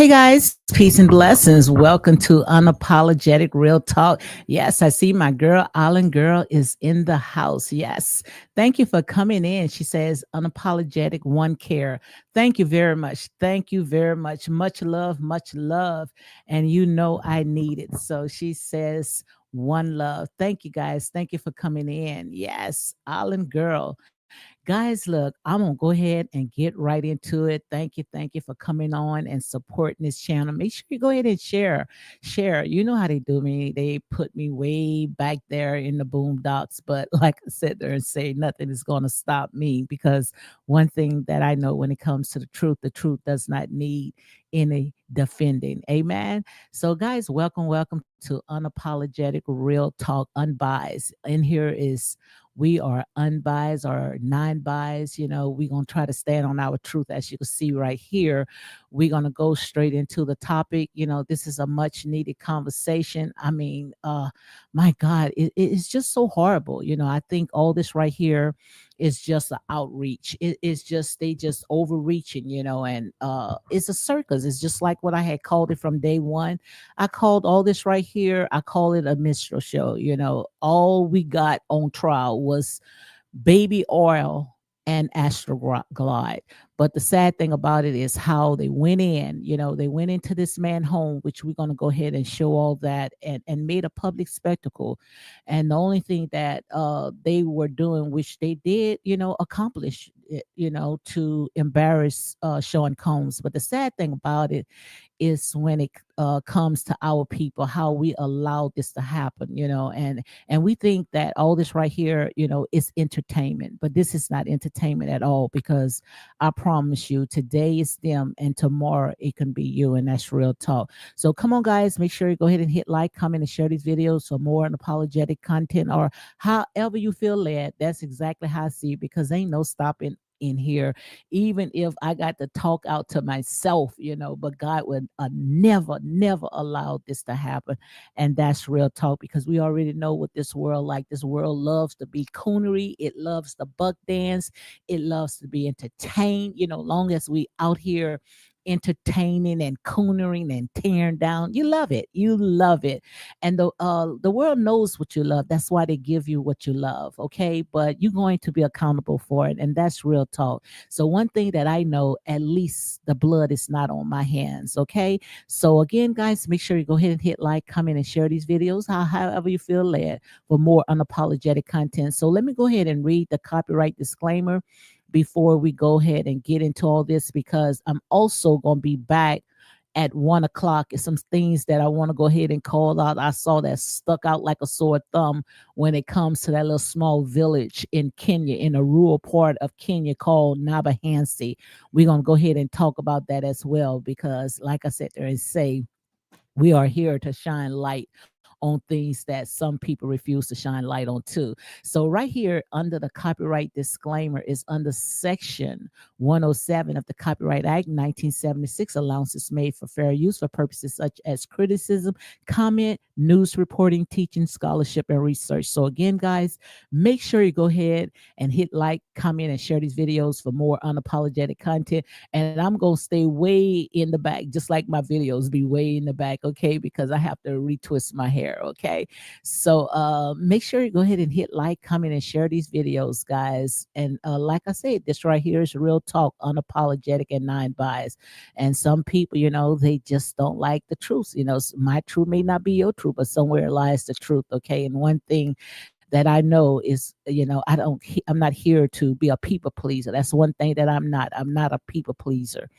Hey guys, peace and blessings. Welcome to Unapologetic Real Talk. Yes, I see my girl, Island Girl, is in the house. Yes. Thank you for coming in. She says, Unapologetic One Care. Thank you very much. Thank you very much. Much love, much love. And you know I need it. So she says, One love. Thank you guys. Thank you for coming in. Yes, Island Girl. Guys, look, I'm going to go ahead and get right into it. Thank you. Thank you for coming on and supporting this channel. Make sure you go ahead and share. Share. You know how they do me. They put me way back there in the boondocks. But like I said there and say, nothing is going to stop me because one thing that I know when it comes to the truth does not need any defending. Amen. So, guys, welcome, welcome to Unapologetic Real Talk Unbiased. In here is we are unbiased or non-biased. We're going to try to stand on our truth. As you can see right here, we're going to go straight into the topic. This is a much needed conversation. I mean, my God, it's just so horrible. I think all this right here is just an outreach. It's just, they just overreaching, and it's a circus. It's just like what I had called it from day one. I called all this right here, I call it a minstrel show. All we got on trial was baby oil and Astroglide. But the sad thing about it is how they went in. They went into this man's home, which we're going to go ahead and show all that, and made a public spectacle. And the only thing that they were doing, which they did, accomplish it, to embarrass Sean Combs. But the sad thing about it is when it comes to our people, how we allow this to happen, and we think that all this right here, is entertainment, but this is not entertainment at all, because I promise you, today is them and tomorrow it can be you, and that's real talk. So come on, guys, make sure you go ahead and hit like, comment, and share these videos for more unapologetic content, or however you feel led. That's exactly how I see it, because ain't no stopping in here, even if I got to talk out to myself, but God would never, never allow this to happen. And that's real talk, because we already know what this world like. This world loves to be coonery. It loves the buck dance. It loves to be entertained, long as we out here entertaining and coonering and tearing down. You love it. You love it. And the world knows what you love. That's why they give you what you love. Okay. But you're going to be accountable for it. And that's real talk. So one thing that I know, at least the blood is not on my hands. Okay. So again, guys, make sure you go ahead and hit like, comment, and share these videos, however you feel led, for more unapologetic content. So let me go ahead and read the copyright disclaimer before we go ahead and get into all this, because I'm also going to be back at 1 o'clock. It's some things that I want to go ahead and call out. I saw that stuck out like a sore thumb when it comes to that little small village in Kenya, in a rural part of Kenya called Nabahansi. We're going to go ahead and talk about that as well, because like I said there and say, we are here to shine light on things that some people refuse to shine light on too. So right here under the copyright disclaimer is under section 107 of the Copyright Act 1976, allowances made for fair use for purposes such as criticism, comment, news reporting, teaching, scholarship, and research. So again, guys, make sure you go ahead and hit like, comment, and share these videos for more unapologetic content. And I'm going to stay way in the back, just like my videos be way in the back, okay, because I have to retwist my hair, okay? So make sure you go ahead and hit like, comment, and share these videos, guys. And like I said, this right here is real talk, unapologetic and non-biased. And some people, they just don't like the truth. My truth may not be your truth, but somewhere lies the truth, okay? And one thing that I know is, I'm not here to be a people pleaser. That's one thing that I'm not. I'm not a people pleaser.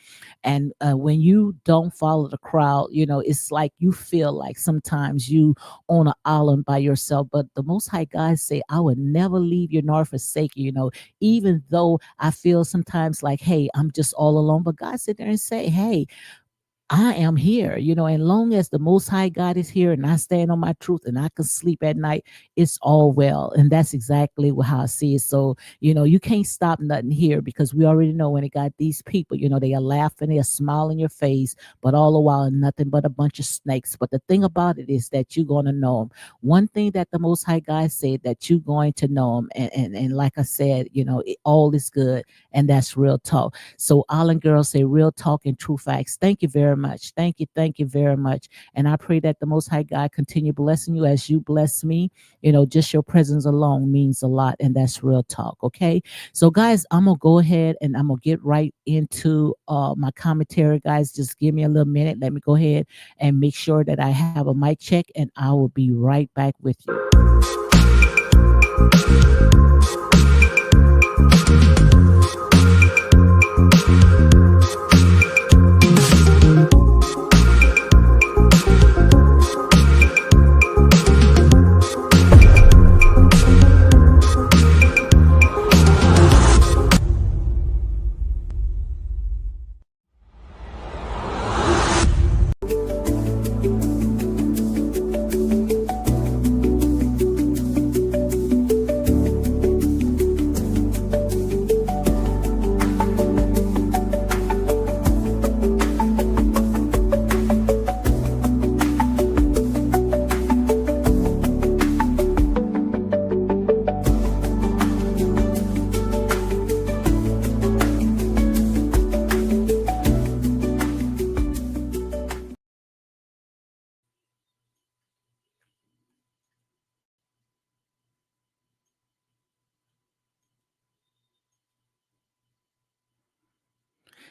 And when you don't follow the crowd, it's like you feel like sometimes you on an island by yourself. But the Most High God say, I would never leave you nor forsake you, even though I feel sometimes like, hey, I'm just all alone. But God sit there and say, hey, I am here, and long as the Most High God is here and I stand on my truth and I can sleep at night, it's all well. And that's exactly how I see it. So, you can't stop nothing here, because we already know when it got these people, they are laughing, they are smiling in your face, but all the while, nothing but a bunch of snakes. But the thing about it is that you're going to know them. One thing that the Most High God said, that you're going to know them. And like I said, all is good. And that's real talk. So Island Girl say real talk and true facts. Thank you very much. much. Thank you very much. And I pray that the Most High God continue blessing you as you bless me. Just your presence alone means a lot, and that's real talk. Okay, so guys, I'm gonna go ahead and I'm gonna get right into my commentary. Guys, just give me a little minute. Let me go ahead and make sure that I have a mic check, and I will be right back with you.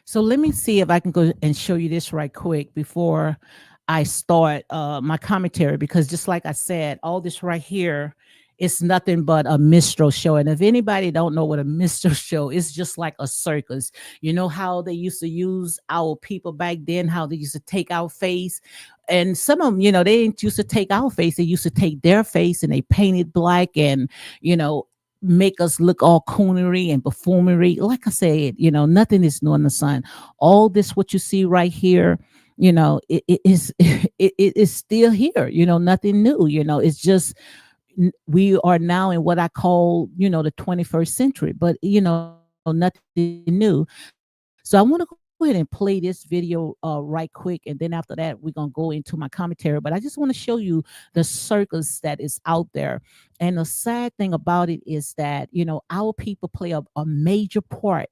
So let me see if I can go and show you this right quick before I start my commentary, because just like I said, all this right here is nothing but a minstrel show. And if anybody don't know what a minstrel show is, just like a circus. You know how they used to use our people back then, how they used to take our face. And some of them, they didn't used to take our face. They used to take their face and they painted black and, you know, make us look all coonery and buffoonery. Like I said, nothing is new in the sun. All this, what you see right here, it is it is still here. Nothing new. It's just we are now in what I call, the 21st century, but nothing new. So I want to go ahead and play this video right quick, and then after that we're gonna go into my commentary. But I just want to show you the circus that is out there. And the sad thing about it is that our people play a major part.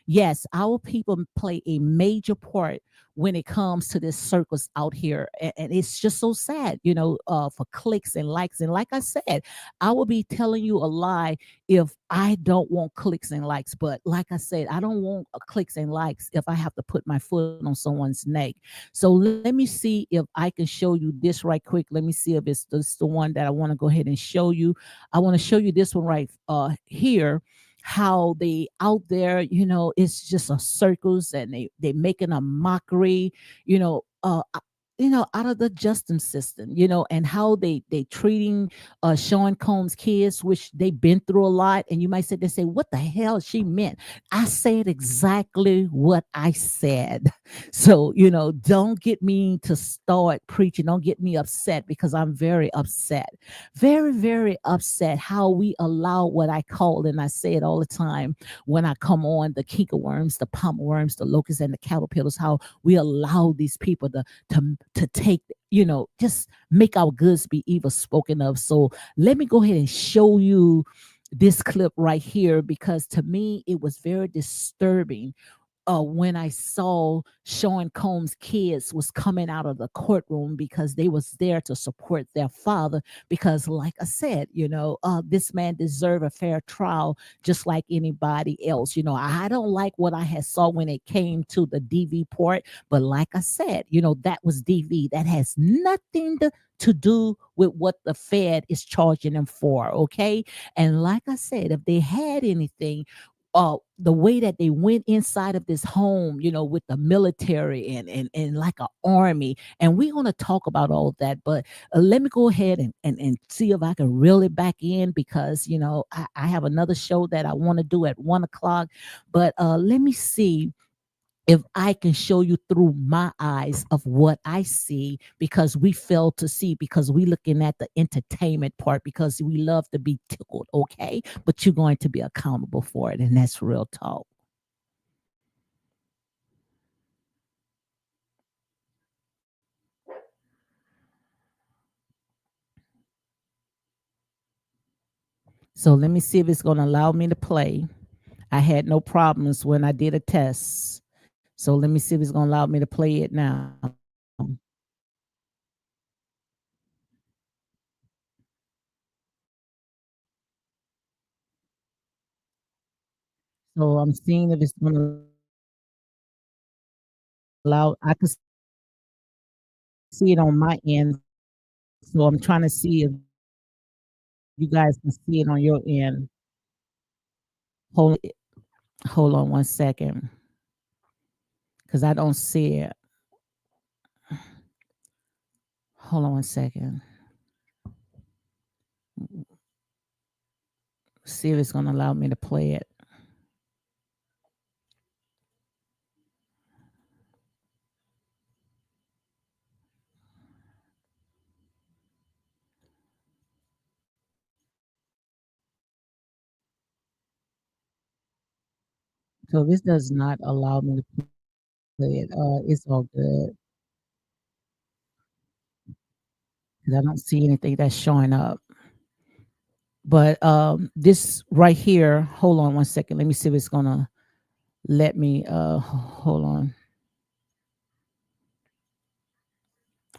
Yes, our people play a major part when it comes to this circus out here. And it's just so sad, for clicks and likes. And like I said, I will be telling you a lie if I don't want clicks and likes. But like I said, I don't want clicks and likes if I have to put my foot on someone's neck. So let me see if I can show you this right quick. Let me see if it's this the one that I want to go ahead and show you. I want to show you this one right here, how they out there, it's just a circus, and they making a mockery, you know, uh uh, out of the justice system, and how they treating Sean Combs kids, which they've been through a lot. And you might sit there and say, what the hell she meant? I said exactly what I said. So, don't get me to start preaching. Don't get me upset, because I'm very upset. Very, very upset how we allow what I call, and I say it all the time when I come on, the kinker worms, the palmer worms, the locusts, and the caterpillars, how we allow these people to take, just make our goods be evil spoken of. So let me go ahead and show you this clip right here, because to me it was very disturbing when I saw Sean Combs' kids was coming out of the courtroom, because they was there to support their father. Because, like I said, this man deserved a fair trial, just like anybody else. I don't like what I had saw when it came to the DV part, but like I said, that was DV. That has nothing to do with what the Fed is charging them for. Okay, and like I said, if they had anything, the way that they went inside of this home, with the military and like an army. And we're going to talk about all that. But let me go ahead and see if I can reel it back in, because, I have another show that I want to do at 1 o'clock. But let me see if I can show you through my eyes of what I see, because we fail to see, because we looking at the entertainment part, because we love to be tickled, okay? But you're going to be accountable for it, and that's real talk. So let me see if it's going to allow me to play. I had no problems when I did a test. So let me see if it's gonna allow me to play it now. So I'm seeing if it's gonna allow. I can see it on my end. So I'm trying to see if you guys can see it on your end. Hold hold on 1 second, because I don't see it. Hold on 1 second. See if it's gonna allow me to play it. So this does not allow me to play it. It's all good because I don't see anything that's showing up. But this right here, hold on 1 second. Let me see if it's gonna let me. Hold on,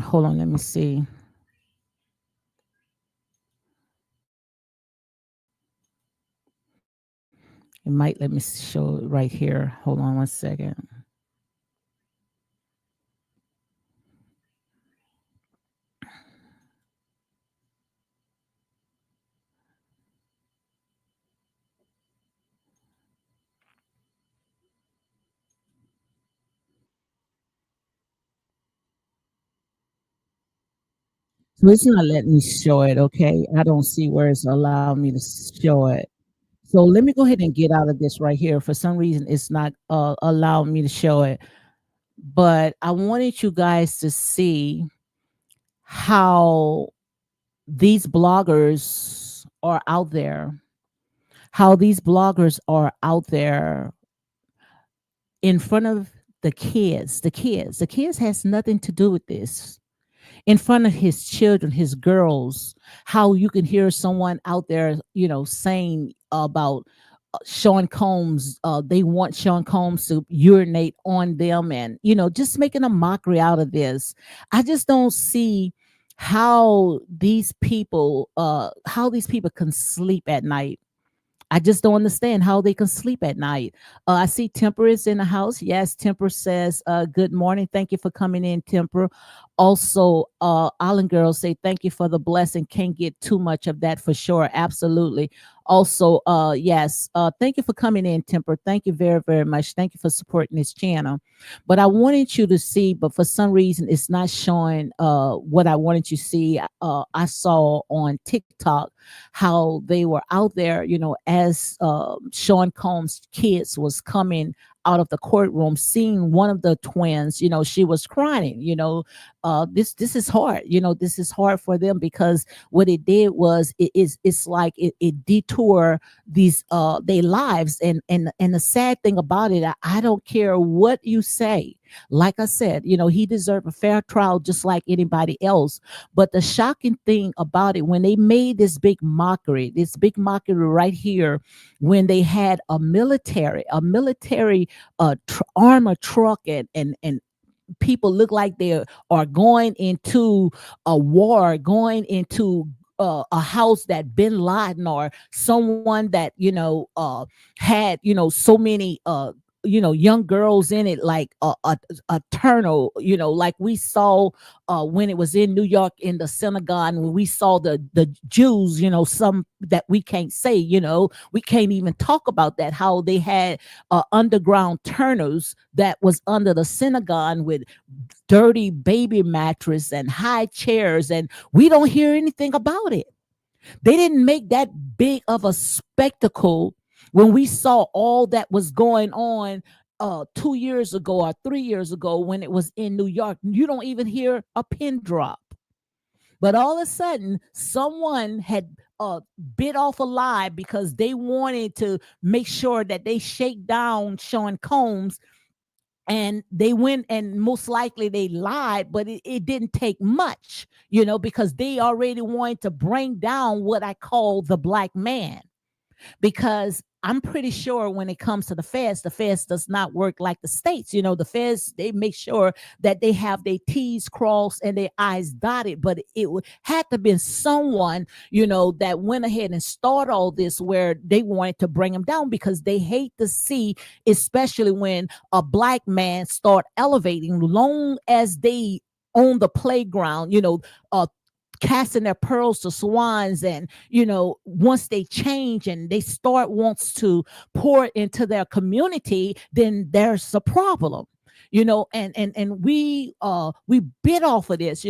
hold on. Let me see. It might let me show it right here. Hold on 1 second. So it's not letting me show it. Okay, I don't see where it's allowing me to show it. So let me go ahead and get out of this right here. For some reason, it's not allowing me to show it. But I wanted you guys to see how these bloggers are out there, how these bloggers are out there in front of the kids has nothing to do with this, in front of his children, his girls, how you can hear someone out there, saying about Sean Combs, they want Sean Combs to urinate on them, and just making a mockery out of this. I just don't see how these people can sleep at night. I just don't understand how they can sleep at night. I see Temper is in the house. Yes, Temper says, good morning. Thank you for coming in, Temper. Also, Island Girls say, thank you for the blessing. Can't get too much of that for sure. Absolutely. Also, yes, thank you for coming in, Temper. Thank you very, very much. Thank you for supporting this channel. But I wanted you to see, but for some reason, it's not showing what I wanted you to see. I saw on TikTok how they were out there, as Sean Combs' kids was coming out of the courtroom, seeing one of the twins, she was crying. This is hard. This is hard for them, because what it did was it's like it detoured these their lives, and the sad thing about it, I don't care what you say. Like I said, he deserved a fair trial just like anybody else. But the shocking thing about it, when they made this big mockery right here, when they had a military armor truck, and people look like they are going into a war, going into a house that Bin Laden or someone that had so many young girls in it, like a turtle, like we saw when it was in New York in the synagogue, when we saw the Jews, some that we can't say, we can't even talk about that, how they had underground turners that was under the synagogue with dirty baby mattress and high chairs, and we don't hear anything about it. They didn't make that big of a spectacle when we saw all that was going on 2 years ago or 3 years ago when it was in New York. You don't even hear a pin drop. But all of a sudden, someone had bit off a lie because they wanted to make sure that they shake down Sean Combs, and they went, and most likely they lied, but it didn't take much, because they already wanted to bring down what I call the black man, because I'm pretty sure when it comes to the feds does not work like the states. The feds, they make sure that they have their T's crossed and their I's dotted. But had to been someone, that went ahead and started all this where they wanted to bring them down because they hate to see, especially when a black man start elevating long as they on the playground, casting their pearls to swans, and once they change and they start wants to pour into their community, then there's a problem. And we bit off of this.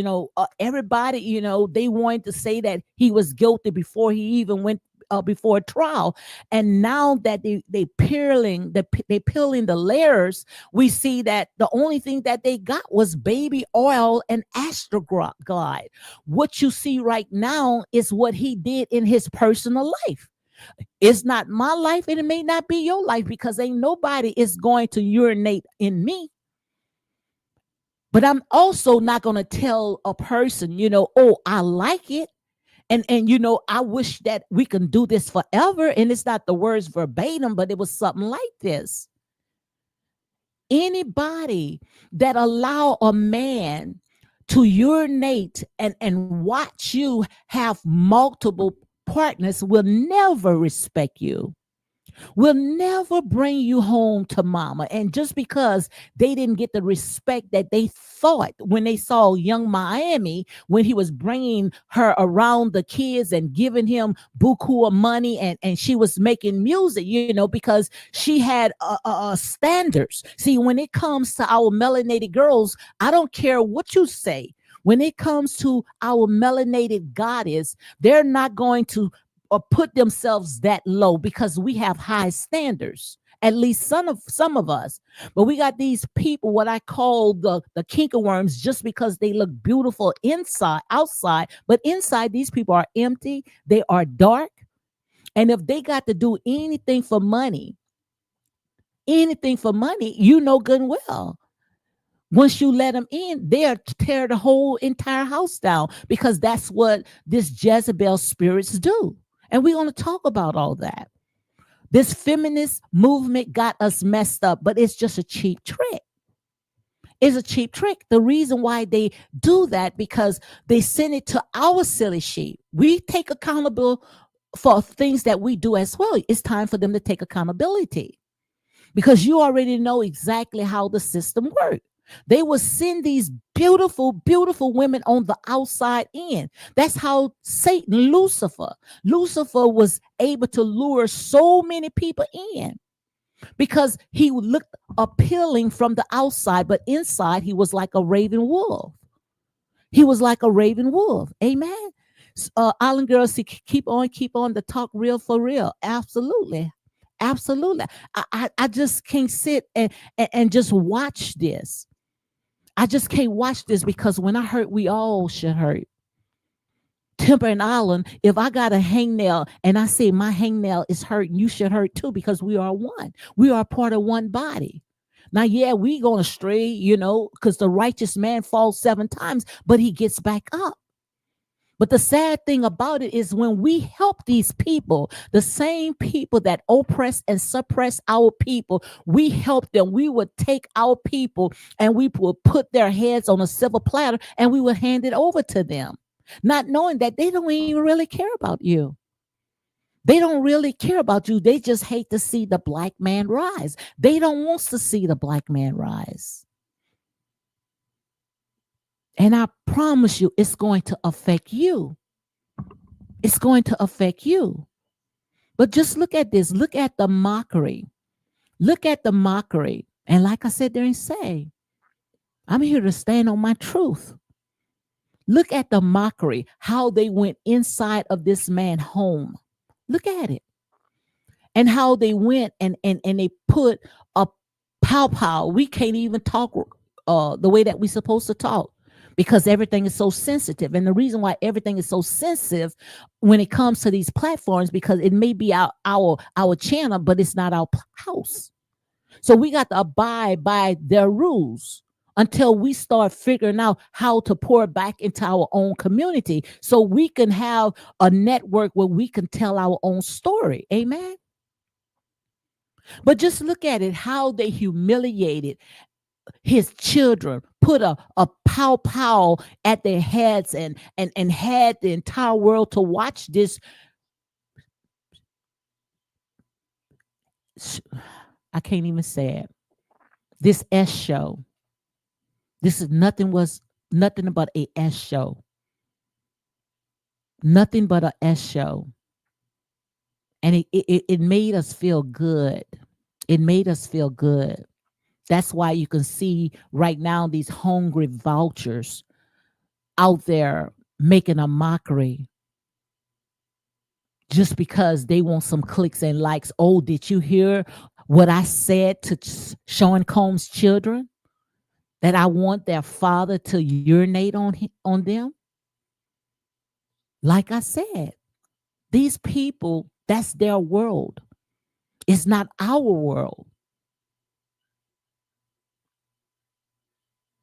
Everybody, they wanted to say that he was guilty before he even went before trial. And now that they peeling the layers, we see that the only thing that they got was baby oil and Astroglide. What you see right now is what he did in his personal life. It's not my life, and it may not be your life, because ain't nobody is going to urinate in me. But I'm also not going to tell a person, oh, I like it. And I wish that we can do this forever. And it's not the words verbatim, but it was something like this. Anybody that allow a man to urinate and watch you have multiple partners will never respect you, will never bring you home to mama. And just because they didn't get the respect that they thought when they saw Young Miami, when he was bringing her around the kids and giving him buku of money, and she was making music, because she had standards. See, when it comes to our melanated girls, I don't care what you say. When it comes to our melanated goddess, they're not going to or put themselves that low, because we have high standards, at least some of us. But we got these people, what I call the kinkerworms, just because they look beautiful outside, but inside these people are empty, they are dark. And if they got to do anything for money, you know good and well, once you let them in, they'll tear the whole entire house down, because that's what this Jezebel spirits do. And we're going to talk about all that. This feminist movement got us messed up, but it's just a cheap trick. It's a cheap trick. The reason why they do that, because they send it to our silly sheep. We take accountable for things that we do as well. It's time for them to take accountability, because you already know exactly how the system works. They will send these beautiful, beautiful women on the outside in. That's how Lucifer was able to lure so many people in, because he looked appealing from the outside, but inside he was like a raven wolf. He was like a raven wolf. Amen. Island girls, see, keep on the talk real for real. Absolutely. Absolutely. I just can't sit and just watch this. I just can't watch this, because when I hurt, we all should hurt. Timber and Island, if I got a hangnail and I say my hangnail is hurting, you should hurt too, because we are one. We are part of one body. Now, yeah, we going to stray, because the righteous man falls 7 times, but he gets back up. But the sad thing about it is, when we help these people, the same people that oppress and suppress our people, we help them. We would take our people and we would put their heads on a silver platter and we would hand it over to them, not knowing that they don't even really care about you. They don't really care about you. They just hate to see the black man rise. They don't want to see the black man rise. And I promise you, it's going to affect you. It's going to affect you. But just look at this. Look at the mockery. Look at the mockery. And like I said, they say, I'm here to stand on my truth. Look at the mockery, how they went inside of this man's home. Look at it. And how they went and they put a pow. We can't even talk the way that we're supposed to talk, because everything is so sensitive. And the reason why everything is so sensitive when it comes to these platforms, because it may be our channel, but it's not our house. So we got to abide by their rules until we start figuring out how to pour back into our own community, so we can have a network where we can tell our own story. Amen. But just look at it, how they humiliated his children, put a pow pow at their heads, and had the entire world to watch this. I can't even say it. This S show. This is nothing was nothing but a S show. Nothing but a S show. And it made us feel good. It made us feel good. That's why you can see right now these hungry vultures out there making a mockery just because they want some clicks and likes. Oh, did you hear what I said to Sean Combs' children? That I want their father to urinate on them? Like I said, these people, that's their world. It's not our world.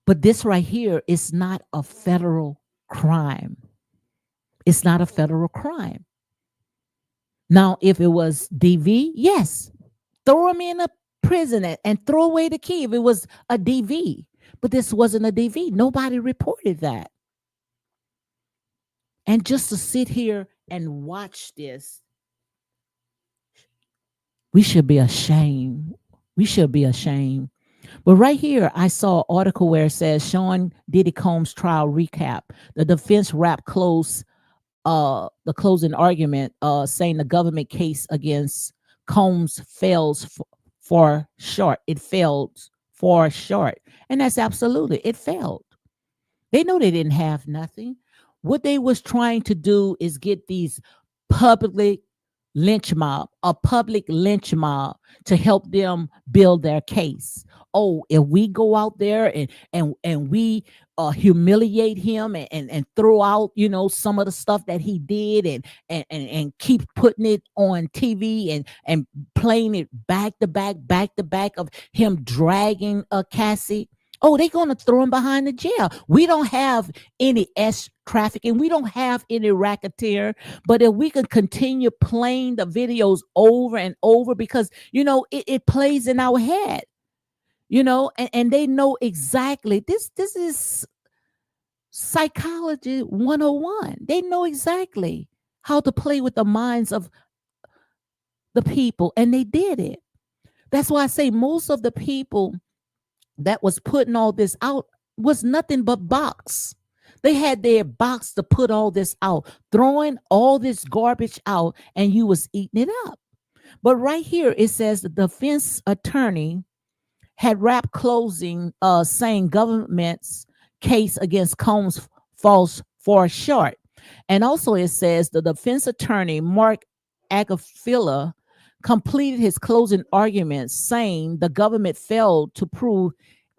But this right here is not a federal crime. It's not a federal crime. Now, if it was DV, yes, throw him in a prison and throw away the key if it was a DV. But this wasn't a DV. Nobody reported that. And just to sit here and watch this, we should be ashamed. We should be ashamed. But right here, I saw an article where it says Sean Diddy Combs trial recap. The defense wrapped the closing argument, saying the government case against Combs fails for short. It failed for short. And that's absolutely, it failed. They know they didn't have nothing. What they was trying to do is get these public a public lynch mob to help them build their case. Oh, if we go out there and we humiliate him and throw out, some of the stuff that he did and keep putting it on TV and playing it back to back of him dragging Cassie. Oh, they're going to throw him behind the jail. We don't have any S trafficking. We don't have any racketeer. But if we can continue playing the videos over and over, because, it plays in our head, and they know exactly. This is psychology 101. They know exactly how to play with the minds of the people, and they did it. That's why I say most of the people that was putting all this out was nothing but box. They had their box to put all this out, throwing all this garbage out, and you was eating it up. But right here, it says the defense attorney had wrapped closing, saying government's case against Combs falls far short. And also it says the defense attorney, Mark Agafila, completed his closing arguments, saying the government failed to prove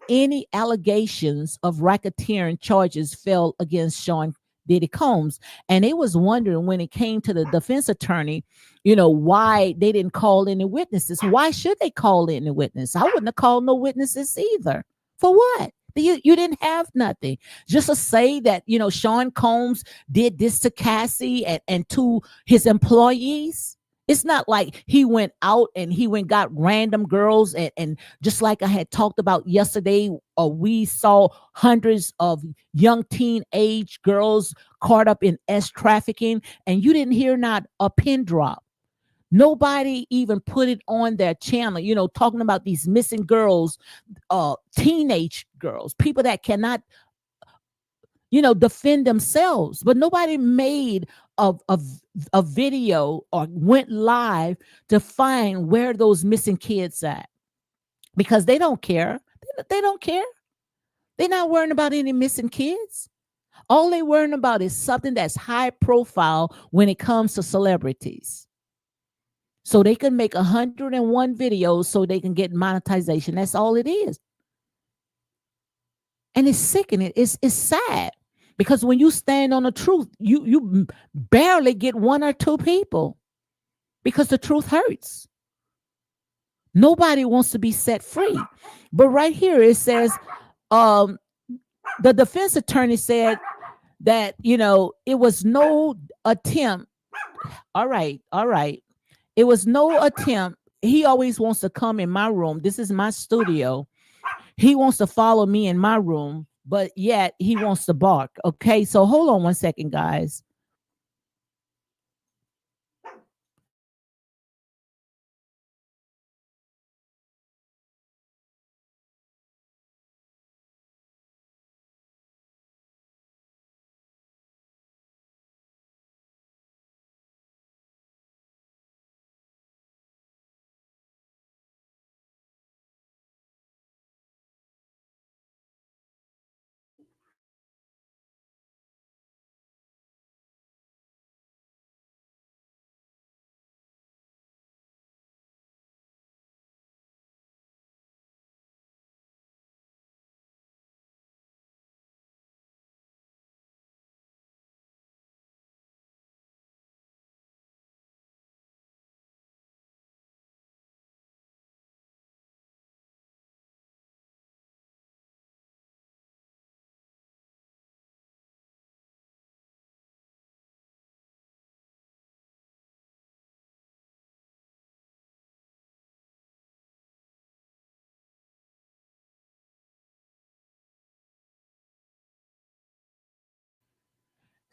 any allegations of racketeering charges fell against Sean Diddy Combs. And they was wondering when it came to the defense attorney, why they didn't call any witnesses. Why should they call any witness? I wouldn't have called no witnesses either. For what? You didn't have nothing. Just to say that, Sean Combs did this to Cassie and to his employees. It's not like he went out and got random girls and just like I had talked about yesterday, we saw hundreds of young teenage girls caught up in S trafficking, and you didn't hear not a pin drop. Nobody even put it on their channel, talking about these missing girls, teenage girls, people that cannot defend themselves. But nobody made a video or went live to find where those missing kids at, because they don't care. They don't care. They're not worrying about any missing kids. All they worrying about is something that's high profile when it comes to celebrities. So they can make 101 videos so they can get monetization. That's all it is. And it's sickening. It's sad. Because when you stand on the truth, you barely get one or two people, because the truth hurts. Nobody wants to be set free. But right here it says, the defense attorney said that, it was no attempt. All right. It was no attempt. he always wants to come in my room. This is my studio. He wants to follow me in my room, but yet he wants to bark. Okay, so hold on one second, guys.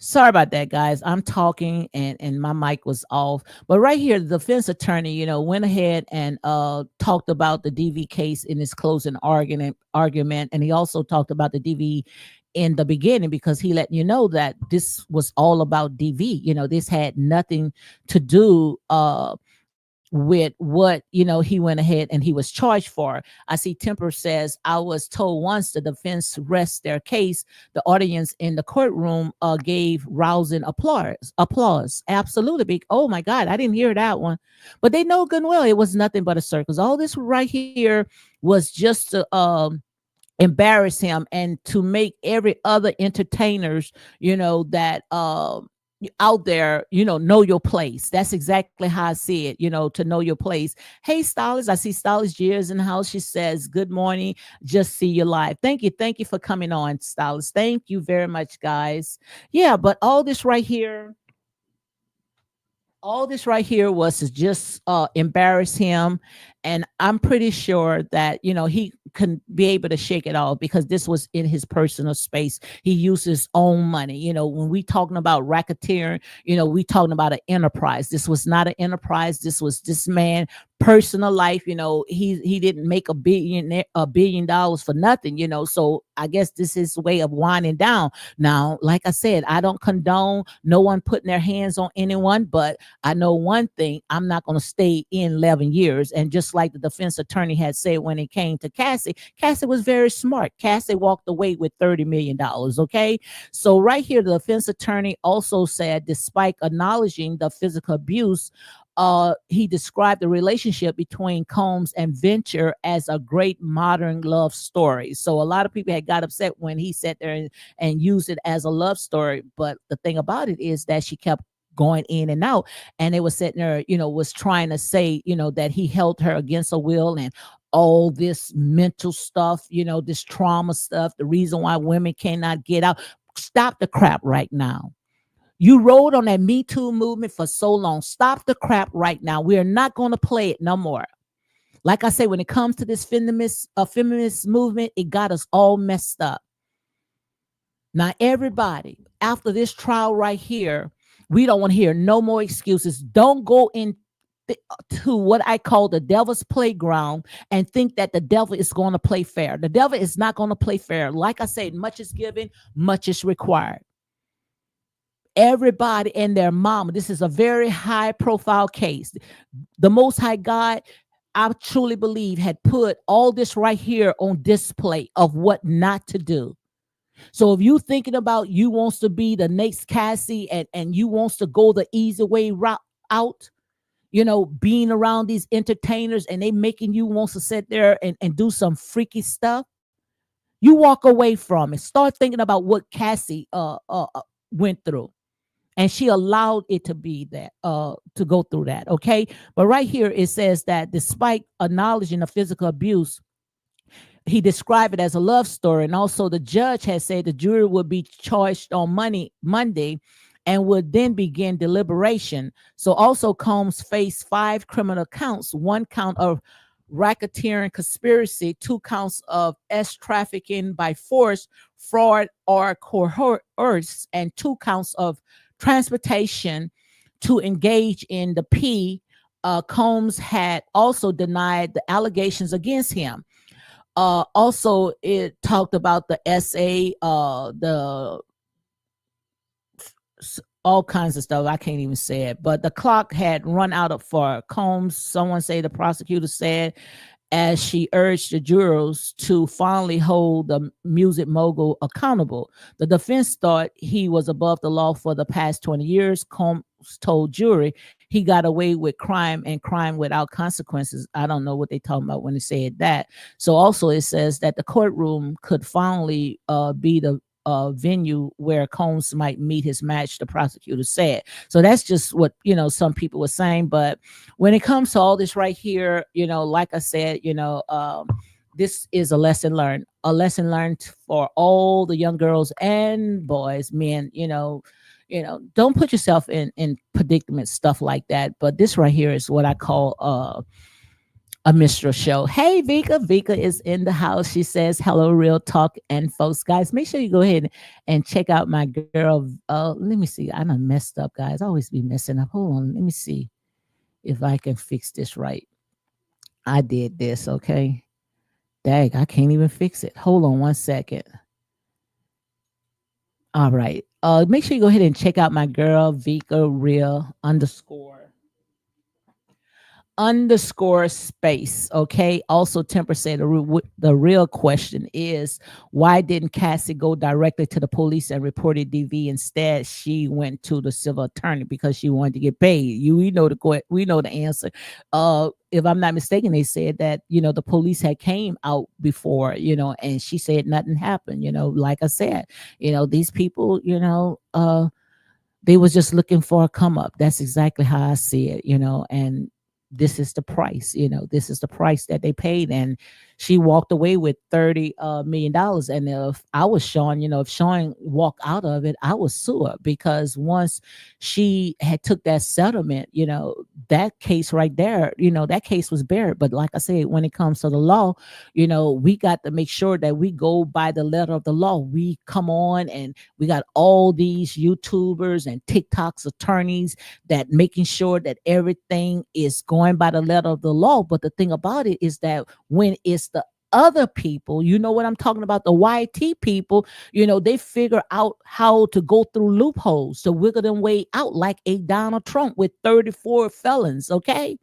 Sorry about that, guys. I'm talking and my mic was off. But right here, the defense attorney, went ahead and talked about the DV case in his closing argument, and he also talked about the DV in the beginning because he let you know that this was all about DV. This had nothing to do with what he went ahead and he was charged for. I see Temper says, I was told once the defense rests their case, the audience in the courtroom gave rousing applause. Absolutely big. Oh my God, I didn't hear that one. But they know good and well it was nothing but a circus. All this right here was just to embarrass him and to make every other entertainers that out there know your place. That's exactly how I see it, to know your place. Hey stylist, I see stylist Jeers in the house. She says good morning, just see you live. Thank you for coming on, stylist. Thank you very much, guys. Yeah, but all this right here was to just embarrass him, and I'm pretty sure that he can be able to shake it off because this was in his personal space. He used his own money. When we talking about racketeering, we talking about an enterprise. This was not an enterprise. This was this man personal life. He didn't make $1 billion for nothing. So I guess this is a way of winding down. Now, like I said, I don't condone no one putting their hands on anyone, but I know one thing: I'm not going to stay in 11 years. And just like the defense attorney had said when it came to Cassie was very smart. Cassie walked away with $30 million. Okay. So, right here, the defense attorney also said, despite acknowledging the physical abuse, he described the relationship between Combs and Venture as a great modern love story. So a lot of people had got upset when he sat there and used it as a love story. But the thing about it is that she kept going in and out, and they was sitting there, was trying to say, that he held her against her will and all this mental stuff, this trauma stuff, the reason why women cannot get out. Stop the crap right now. You rode on that Me Too movement for so long. Stop the crap right now. We are not going to play it no more. Like I say, when it comes to this feminist movement, it got us all messed up. Now, everybody, after this trial right here, we don't want to hear no more excuses. Don't go in to what I call the devil's playground and think that the devil is going to play fair. The devil is not going to play fair. Like I said, much is given, much is required. Everybody and their mama. This is a very high profile case. The Most High God, I truly believe, had put all this right here on display of what not to do. So if you thinking about you wants to be the next Cassie and you wants to go the easy way route out, being around these entertainers and they making you wants to sit there and do some freaky stuff, you walk away from it. Start thinking about what Cassie went through. And she allowed it to be that to go through that. Okay. But right here it says that despite acknowledging the physical abuse, he described it as a love story. And also the judge has said the jury would be charged on Monday and would then begin deliberation. So also Combs faced 5 criminal counts, 1 count of racketeering conspiracy, 2 counts of trafficking by force, fraud, or coerce, and 2 counts of transportation to engage in the P. Combs had also denied the allegations against him. Also, it talked about the SA, the all kinds of stuff. I can't even say it, but the clock had run out of for Combs. Someone say the prosecutor said, as she urged the jurors to finally hold the music mogul accountable. The defense thought he was above the law for the past 20 years. Combs told jury he got away with crime and crime without consequences. I don't know what they talking about when they said that. So also it says that the courtroom could finally be the venue where Combs might meet his match, the prosecutor said. So that's just what, some people were saying. But when it comes to all this right here, like I said, this is a lesson learned for all the young girls and boys, men, don't put yourself in predicament stuff like that. But this right here is what I call a minstrel show. Hey, Vika. Vika is in the house. She says, hello, real talk. And folks, guys, make sure you go ahead and check out my girl. Let me see. I done messed up, guys. I always be messing up. Hold on. Let me see if I can fix this right. I did this. Okay. Dang, I can't even fix it. Hold on 1 second. All right. Make sure you go ahead and check out my girl, Vika Real underscore space. Okay. Also, Temper said the real question is, why didn't Cassie go directly to the police and reported DV? Instead, she went to the civil attorney because she wanted to get paid. We know the answer. If I'm not mistaken, they said that the police had came out before, and she said nothing happened. Like I said, these people, they was just looking for a come up. That's exactly how I see it, and this is the price, this is the price that they paid. And she walked away with $30 million. And if I was Sean, if Sean walked out of it, I would sue her, because once she had took that settlement, that case right there, that case was buried. But like I said, when it comes to the law, we got to make sure that we go by the letter of the law. We come on, and we got all these YouTubers and TikToks attorneys that making sure that everything is going by the letter of the law. But the thing about it is that when it's the other people, you know what I'm talking about, the YT people, they figure out how to go through loopholes to wiggle them way out, like a Donald Trump with 34 felons. Okay.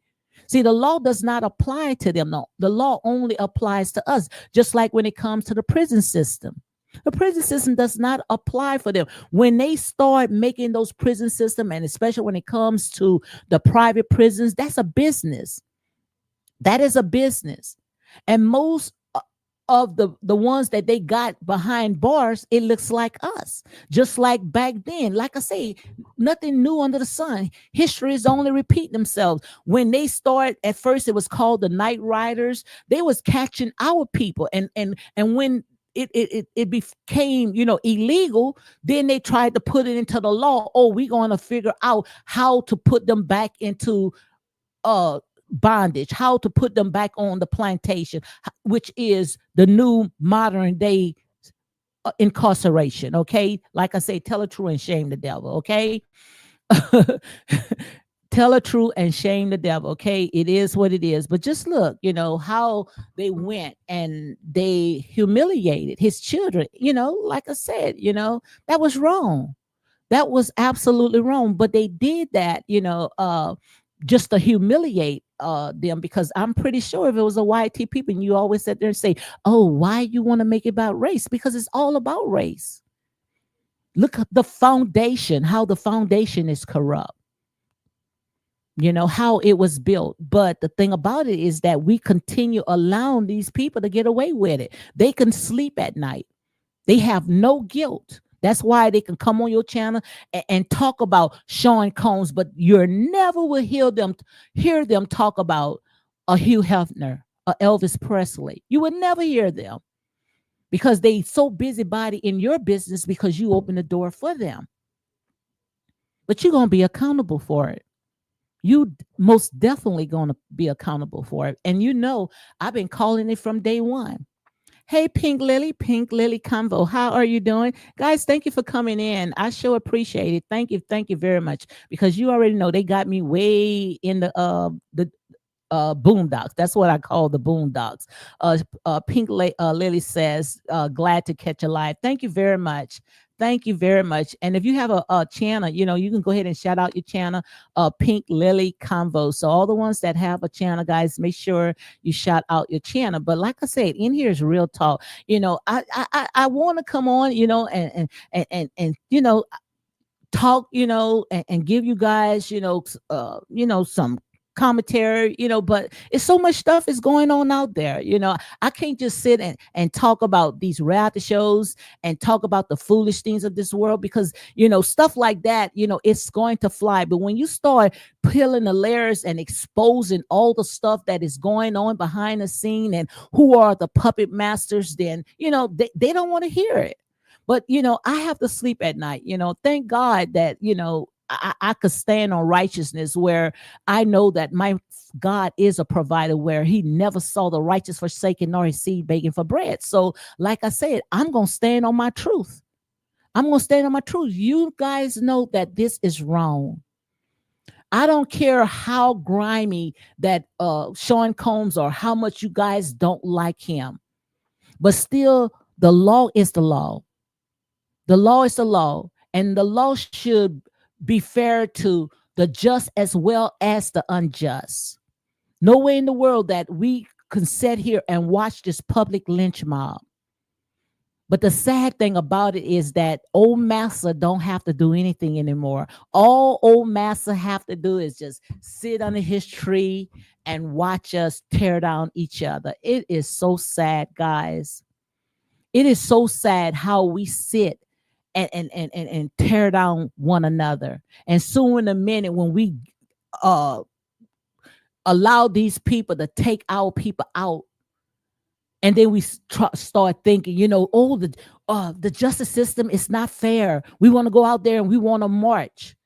See, the law does not apply to them. No, the law only applies to us, just like when it comes to the prison system. The prison system does not apply for them. When they start making those prison system, and especially when it comes to the private prisons, that's a business. That is a business. And most of the ones that they got behind bars, it looks like us, just like back then. Like I say, nothing new under the sun. History is only repeating themselves. When they start, at first it was called the Night Riders. They was catching our people, and when it became illegal, then they tried to put it into the law. Oh, we're going to figure out how to put them back into bondage, how to put them back on the plantation, which is the new modern day incarceration. Okay, like I say, tell the truth and shame the devil. Okay. Tell the truth and shame the devil. Okay, it is what it is. But just look, how they went and they humiliated his children. Like I said, that was wrong. That was absolutely wrong. But they did that, just to humiliate them, because I'm pretty sure if it was a YT people, and you always sit there and say, oh, why you want to make it about race? Because it's all about race. Look at the foundation, how the foundation is corrupt, how it was built. But the thing about it is that we continue allowing these people to get away with it. They can sleep at night. They have no guilt. That's why they can come on your channel and talk about Sean Combs, but you never will hear them talk about a Hugh Hefner, a Elvis Presley. You would never hear them, because they so busybody in your business because you open the door for them. but you're going to be accountable for it. You most definitely going to be accountable for it. And I've been calling it from day one. Hey, Pink Lily Convo, how are you doing? Guys, thank you for coming in. I sure appreciate it. Thank you very much. Because you already know they got me way in the boondocks. That's what I call the boondocks. Lily says, glad to catch a live. Thank you very much. Thank you very much. And if you have a channel, you can go ahead and shout out your channel, Pink Lily Convo. So all the ones that have a channel, guys, make sure you shout out your channel. But like I said, in here is real talk. I want to come on, and talk, and give you guys, some commentary, but it's so much stuff is going on out there. I can't just sit and talk about these reality shows and talk about the foolish things of this world because, stuff like that, it's going to fly. But when you start peeling the layers and exposing all the stuff that is going on behind the scene and who are the puppet masters, then, they don't want to hear it. But, I have to sleep at night. Thank God that, I could stand on righteousness where I know that my God is a provider where he never saw the righteous forsaken nor his seed begging for bread. So, like I said, I'm going to stand on my truth. I'm going to stand on my truth. You guys know that this is wrong. I don't care how grimy that Sean Combs or how much you guys don't like him, but still the law is the law. The law is the law, and the law should be fair to the just as well as the unjust. No way in the world that we can sit here and watch this public lynch mob. But the sad thing about it is that old massa don't have to do anything anymore. All old massa have to do is just sit under his tree and watch us tear down each other. It is so sad, guys. It is so sad how we sit and tear down one another. And soon in a minute, when we uh allow these people to take our people out, and then we start thinking, oh, the justice system is not fair. We want to go out there and we want to march.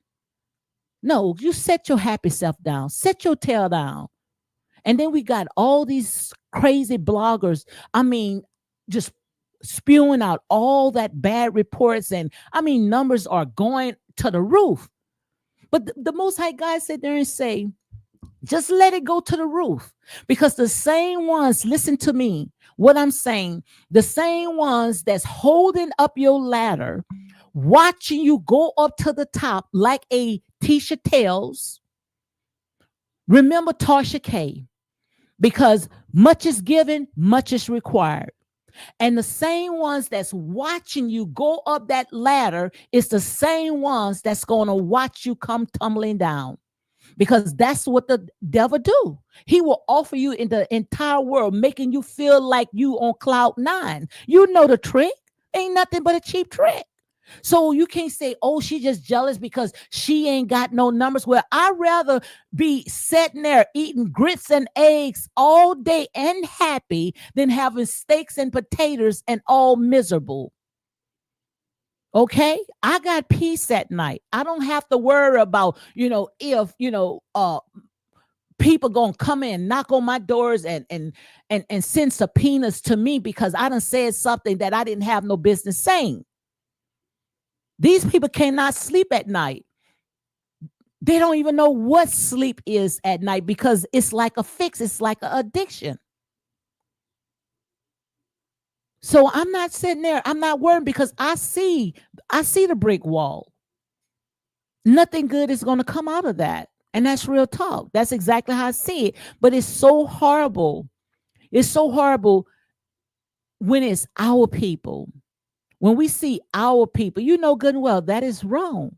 No, you set your happy self down, set your tail down. And then we got all these crazy bloggers. I mean, just spewing out all that bad reports. And I mean, numbers are going to the roof. But the Most High God sit there and say, just let it go to the roof. Because the same ones, listen to me, what I'm saying, the same ones that's holding up your ladder, watching you go up to the top like a Tisha Tells. Remember Tasha K. Because much is given, much is required. And the same ones that's watching you go up that ladder is the same ones that's going to watch you come tumbling down. Because that's what the devil do. He will offer you in the entire world, making you feel like you on cloud nine. You know the trick. Ain't nothing but a cheap trick. So you can't say, oh, she just jealous because she ain't got no numbers. Well, I'd rather be sitting there eating grits and eggs all day and happy than having steaks and potatoes and all miserable. Okay, I got peace at night. I don't have to worry about, if, people gonna come in, knock on my doors and send subpoenas to me because I done said something that I didn't have no business saying. These people cannot sleep at night. They don't even know what sleep is at night because it's like a fix. It's like an addiction. So I'm not sitting there. I'm not worried because I see the brick wall. Nothing good is going to come out of that. And that's real talk. That's exactly how I see it. But it's so horrible. It's so horrible when it's our people. When we see our people, you know good and well that is wrong.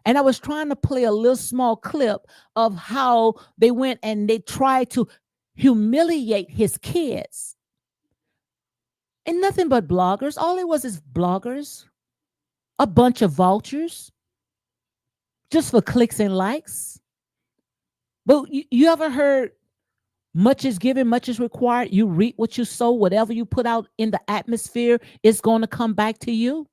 And I was trying to play a little small clip of how they went and they tried to humiliate his kids. And nothing but bloggers. All it was is bloggers. A bunch of vultures. Just for clicks and likes. But you ever heard much is given, much is required? You reap what you sow. Whatever you put out in the atmosphere is going to come back to you.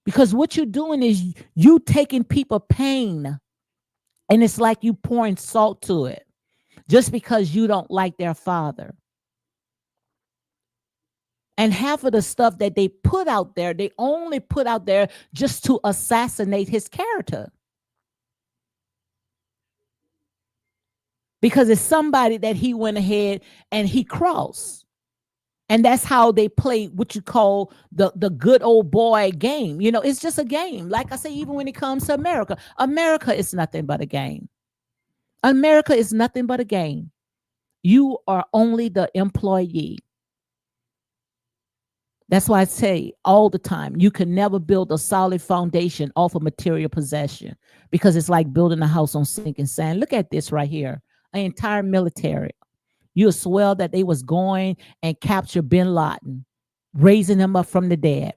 Because what you're doing is you taking people pain, and it's like you pouring salt to it just because you don't like their father. And half of the stuff that they put out there, they only put out there just to assassinate his character. Because it's somebody that he went ahead and he crossed. And that's how they play what you call the good old boy game. You know, it's just a game. Like I say, even when it comes to America, America is nothing but a game. America is nothing but a game. You are only the employee. That's why I say all the time, you can never build a solid foundation off of material possession because it's like building a house on sinking sand. Look at this right here, an entire military. You swear that they was going and capture bin Laden, raising him up from the dead.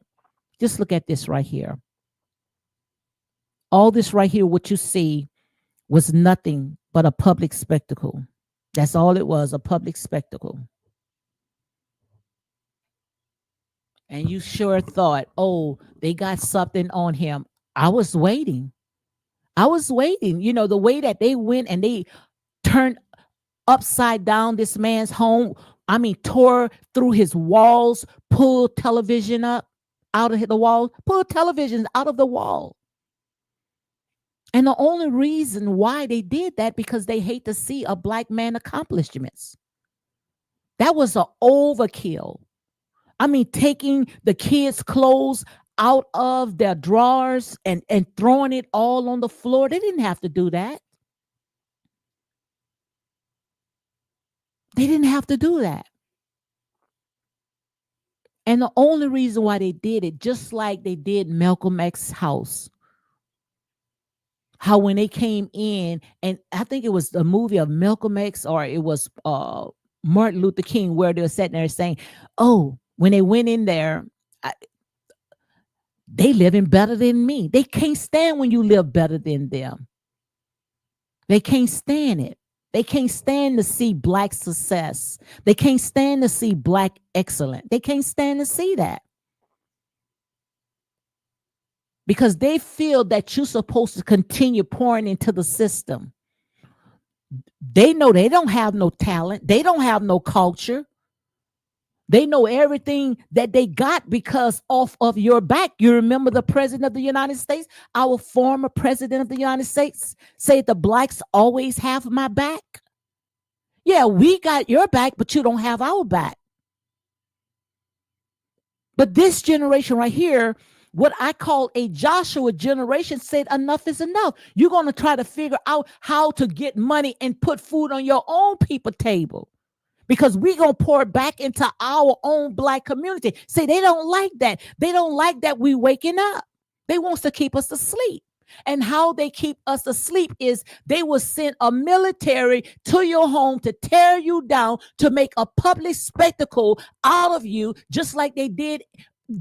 Just look at this right here. All this right here, what you see was nothing but a public spectacle. That's all it was, a public spectacle. And you sure thought, oh, they got something on him. I was waiting. I was waiting. You know, the way that they went and they turned upside down this man's home. I mean, tore through his walls, pulled television up out of the wall, pulled televisions out of the wall. And the only reason why they did that because they hate to see a black man accomplishments. That was an overkill. I mean, taking the kids' clothes out of their drawers and throwing it all on the floor. They didn't have to do that. They didn't have to do that. And the only reason why they did it, just like they did Malcolm X's house, how when they came in, and I think it was the movie of Malcolm X or it was Martin Luther King, where they were sitting there saying, oh, when they went in there, they living better than me. They can't stand when you live better than them. They can't stand it. They can't stand to see black success. They can't stand to see black excellence. They can't stand to see that. Because they feel that you're supposed to continue pouring into the system. They know they don't have no talent. They don't have no culture. They know everything that they got because off of your back. You remember the president of the United States, our former president of the United States, said the blacks always have my back. Yeah, we got your back, but you don't have our back. But this generation right here, what I call a Joshua generation, said enough is enough. You're going to try to figure out how to get money and put food on your own people table because we're going to pour it back into our own black community. See, they don't like that. They don't like that we waking up. They wants to keep us asleep. And how they keep us asleep is they will send a military to your home to tear you down, to make a public spectacle out of you, just like they did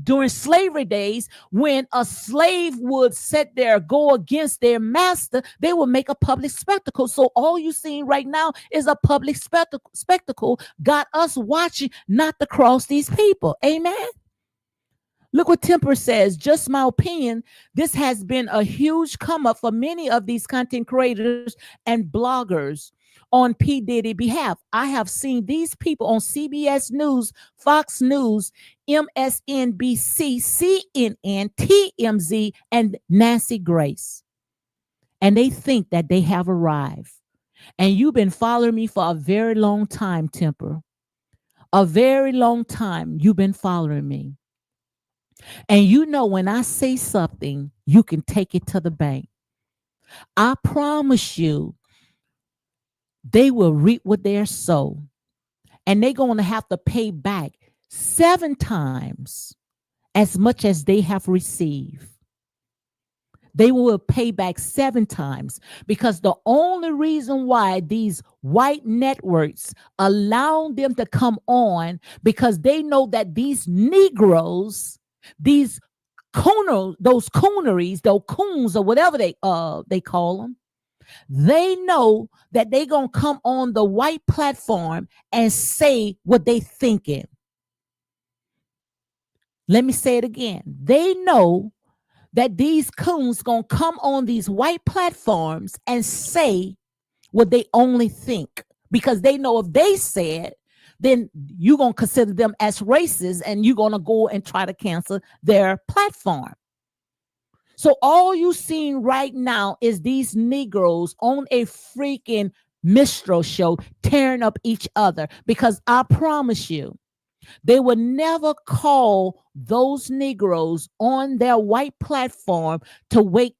during slavery days. When a slave would sit there, go against their master, they would make a public spectacle. So all you seeing right now is a public spectacle. Got us watching not to cross these people. Amen. Look what Temper says. Just my opinion, this has been a huge come up for many of these content creators and bloggers on P. Diddy behalf. I have seen these people on CBS News, Fox News, MSNBC, CNN, TMZ, and Nancy Grace. And they think that they have arrived. And you've been following me for a very long time, Temper. A very long time you've been following me. And you know, when I say something, you can take it to the bank. I promise you, they will reap what they sow. And they're going to have to pay back 7 times as much as they have received. They will pay back 7 times because the only reason why these white networks allow them to come on, because they know that these Negroes, these those cooneries, those coons or whatever they call them, they know that they gonna come on the white platform and say what they thinking. Let me say it again. They know that these coons gonna come on these white platforms and say what they only think, because they know if they say it, then you're gonna consider them as racist and you're gonna go and try to cancel their platform. So all you seeing right now is these Negroes on a freaking minstrel show tearing up each other, because I promise you, they would never call those Negroes on their white platform to wake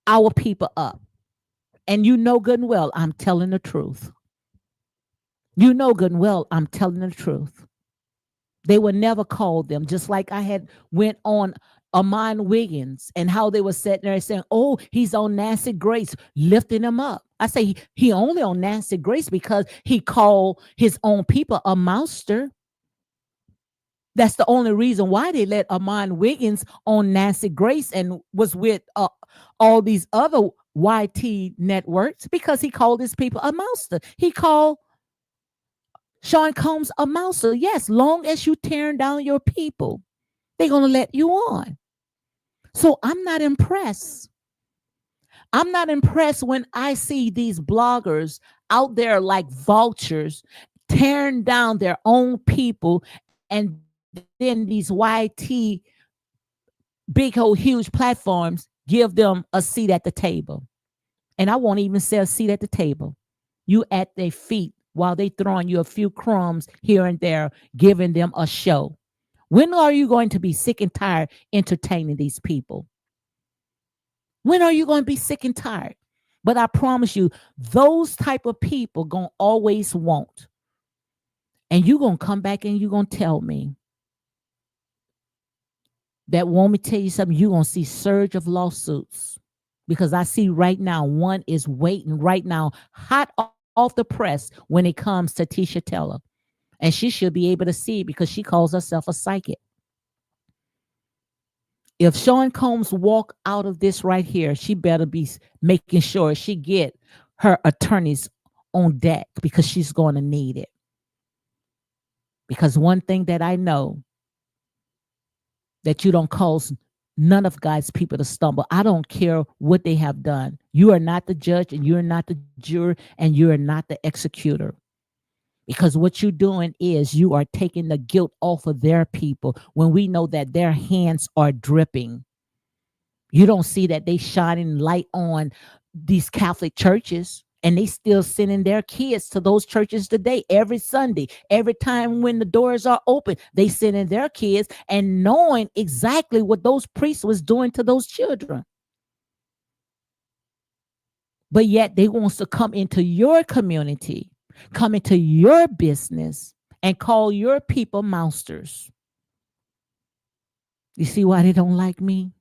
our people up. And you know good and well, I'm telling the truth. You know good and well, I'm telling the truth. They would never call them, just like I had went on Amon Wiggins and how they were sitting there saying, oh, he's on Nancy Grace, lifting him up. I say he only on Nancy Grace because he called his own people a mouster. That's the only reason why they let Amon Wiggins on Nancy Grace and was with all these other YT networks, because he called his people a mouster. He called Sean Combs a mouser. Yes, long as you tearing down your people, they're going to let you on. So I'm not impressed. I'm not impressed when I see these bloggers out there like vultures tearing down their own people, and then these YT big old huge platforms give them a seat at the table. And I won't even say a seat at the table. You at their feet while they throwing you a few crumbs here and there, giving them a show. When are you going to be sick and tired entertaining these people? When are you going to be sick and tired? But I promise you, those type of people going to always want. And you're going to come back and you're going to tell me that, want me to tell you something, you're going to see surge of lawsuits. Because I see right now, one is waiting right now, hot off the press when it comes to Tisha Teller. And she should be able to see it because she calls herself a psychic. If Sean Combs walk out of this right here, she better be making sure she get her attorneys on deck, because she's going to need it. Because one thing that I know, that you don't cause none of God's people to stumble. I don't care what they have done. You are not the judge, and you're not the juror, and you are not the executor. Because what you're doing is you are taking the guilt off of their people when we know that their hands are dripping. You don't see that they shining light on these Catholic churches, and they still sending their kids to those churches today. Every Sunday, every time when the doors are open, they sending their kids, and knowing exactly what those priests was doing to those children. But yet they wants to come into your community, come into your business, and call your people monsters. You see why they don't like me?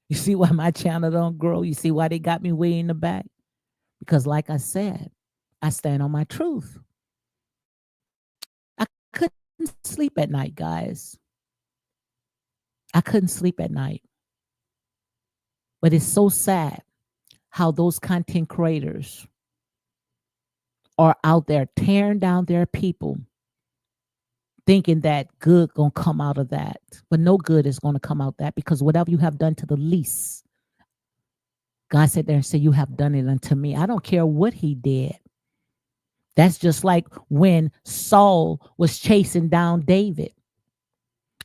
You see why my channel don't grow? You see why they got me way in the back? Because like I said, I stand on my truth. I couldn't sleep at night, guys. I couldn't sleep at night. But it's so sad how those content creators are out there tearing down their people, thinking that good gonna come out of that. But no good is gonna come out of that, because whatever you have done to the least, God said there and said, you have done it unto me. I don't care what he did. That's just like when Saul was chasing down David.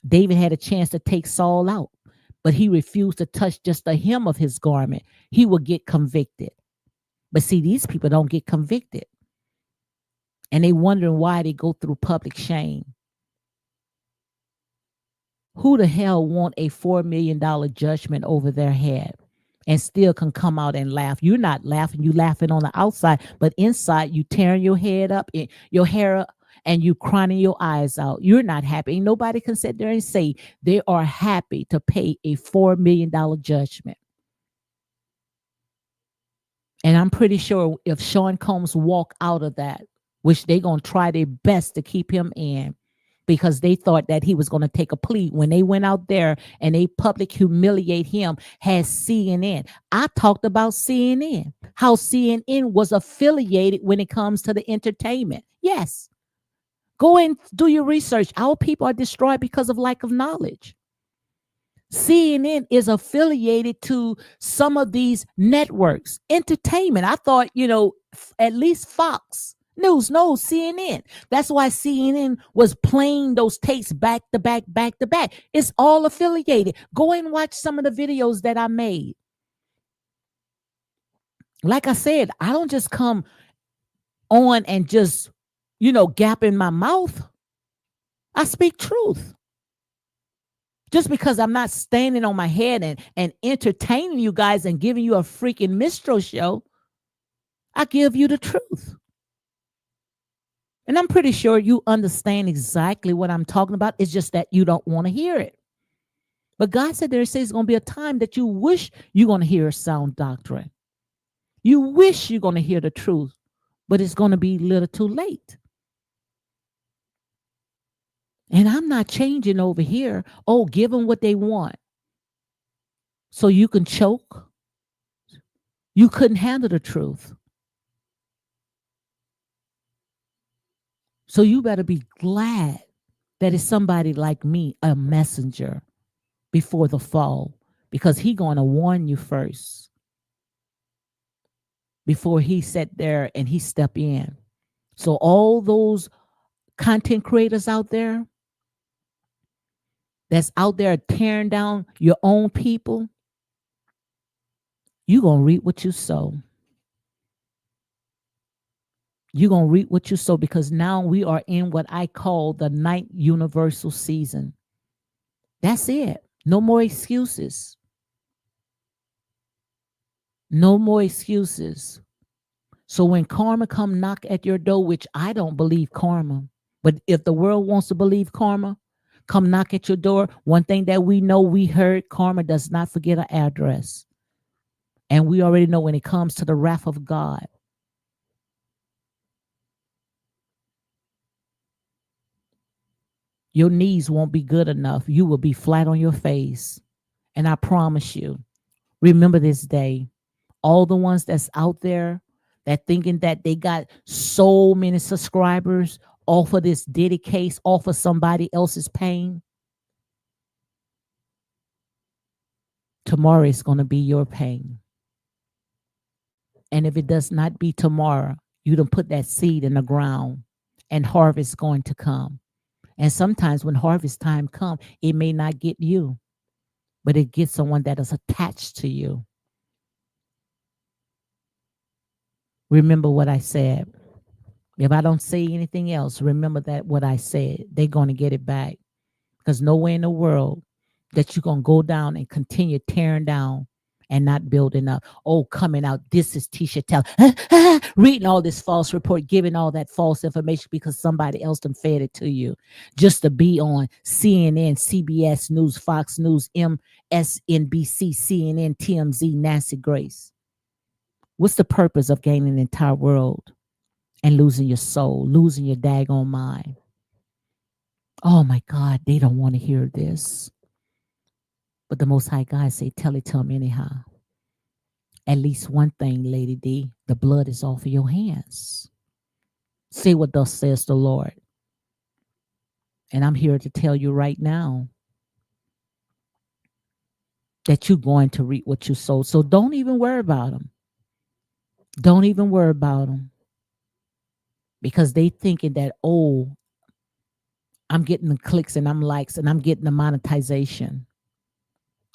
David had a chance to take Saul out, but he refused to touch just the hem of his garment. He would get convicted. But see, these people don't get convicted. And they wondering why they go through public shame. Who the hell want a $4 million judgment over their head and still can come out and laugh? You're not laughing. You laughing on the outside, but inside you tearing your head up, your hair up, and you crying your eyes out. You're not happy. Nobody can sit there and say they are happy to pay a $4 million judgment. And I'm pretty sure if Sean Combs walk out of that, which they're going to try their best to keep him in, because they thought that he was going to take a plea. When they went out there and they public humiliate him, has CNN. I talked about CNN, how CNN was affiliated when it comes to the entertainment. Yes. Go and do your research. Our people are destroyed because of lack of knowledge. CNN is affiliated to some of these networks. Entertainment. I thought, at least Fox News knows CNN. That's why CNN was playing those tapes back to back, back to back. It's all affiliated. Go and watch some of the videos that I made. Like I said, I don't just come on and just, gap in my mouth. I speak truth. Just because I'm not standing on my head and entertaining you guys and giving you a freaking minstrel show, I give you the truth. And I'm pretty sure you understand exactly what I'm talking about. It's just that you don't want to hear it. But God said there's going to be a time that you wish you're going to hear sound doctrine. You wish you're going to hear the truth, but it's going to be a little too late. And I'm not changing over here. Oh, give them what they want. So you can choke. You couldn't handle the truth. So you better be glad that it's somebody like me, a messenger before the fall, because he going to warn you first before he sat there and he step in. So all those content creators out there that's out there tearing down your own people, you're going to reap what you sow. You're going to reap what you sow, because now we are in what I call the ninth universal season. That's it. No more excuses. No more excuses. So when karma come knock at your door, which I don't believe karma, but if the world wants to believe karma, come knock at your door. One thing that we know, we heard, karma does not forget an address. And we already know when it comes to the wrath of God, your knees won't be good enough. You will be flat on your face. And I promise you, remember this day. All the ones that's out there that thinking that they got so many subscribers off of this Diddy case, off of somebody else's pain, tomorrow is going to be your pain. And if it does not be tomorrow, you done put that seed in the ground and harvest is going to come. And sometimes when harvest time comes, it may not get you, but it gets someone that is attached to you. Remember what I said. If I don't say anything else, remember that what I said, they're going to get it back. Because nowhere in the world that you're going to go down and continue tearing down and not building up. Oh, coming out, this is Tisha Tell, reading all this false report, giving all that false information because somebody else done fed it to you. Just to be on CNN, CBS News, Fox News, MSNBC, CNN, TMZ, Nancy Grace. What's the purpose of gaining the entire world and losing your soul, losing your daggone mind? Oh my God, they don't want to hear this. But the Most High God say, tell it to them anyhow. At least one thing, Lady D, the blood is off of your hands. Say what thus says the Lord. And I'm here to tell you right now that you're going to reap what you sow. So don't even worry about them. Don't even worry about them. Because they thinking that, oh, I'm getting the clicks and I'm likes and I'm getting the monetization.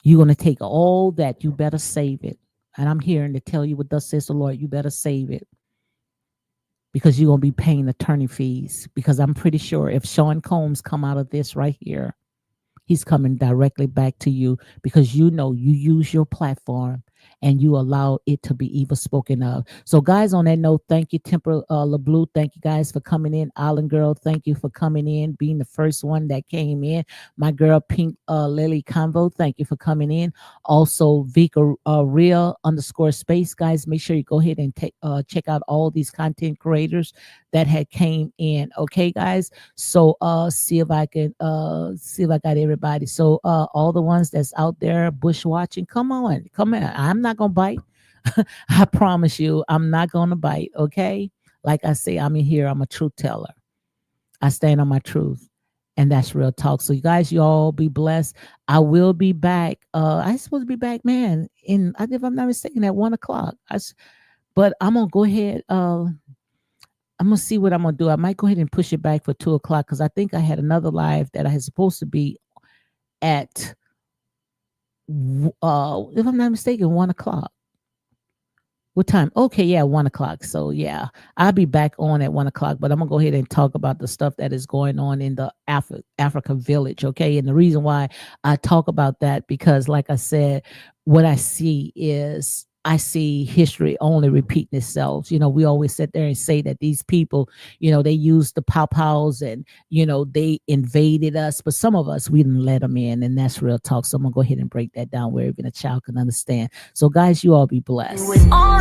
You're going to take all that. You better save it. And I'm here to tell you what thus says the Lord. You better save it. Because you're going to be paying attorney fees. Because I'm pretty sure if Sean Combs come out of this right here, he's coming directly back to you, because you know you use your platform and you allow it to be evil spoken of. So guys, on that note, thank you, Temper LeBlue. Thank you guys for coming in. Island Girl, thank you for coming in, being the first one that came in. My girl Pink Lily Convo, thank you for coming in. Also Vika Real _space. Guys, make sure you go ahead and check out all these content creators that had came in. Okay, guys. So see if I can see if I got everybody. So all the ones that's out there bush watching, come on. I'm not gonna bite. I promise you, I'm not gonna bite. Okay. Like I say, I'm in here, I'm a truth teller. I stand on my truth. And that's real talk. So you guys, you all be blessed. I will be back. I supposed to be back, man, in, if I'm not mistaken, at 1 o'clock. But I'm gonna go ahead. I'm gonna see what I'm gonna do. I might go ahead and push it back for 2 o'clock because I think I had another live that I was supposed to be at. If I'm not mistaken, 1 o'clock. What time? Okay, yeah, 1 o'clock. So yeah, I'll be back on at 1 o'clock. But I'm gonna go ahead and talk about the stuff that is going on in the Africa village. Okay, and the reason why I talk about that because, like I said, what I see is I see history only repeating itself. We always sit there and say that these people, they used the pow and they invaded us, but some of us we didn't let them in, and that's real talk. So I'm gonna go ahead and break that down where even a child can understand. So guys, you all be blessed. With all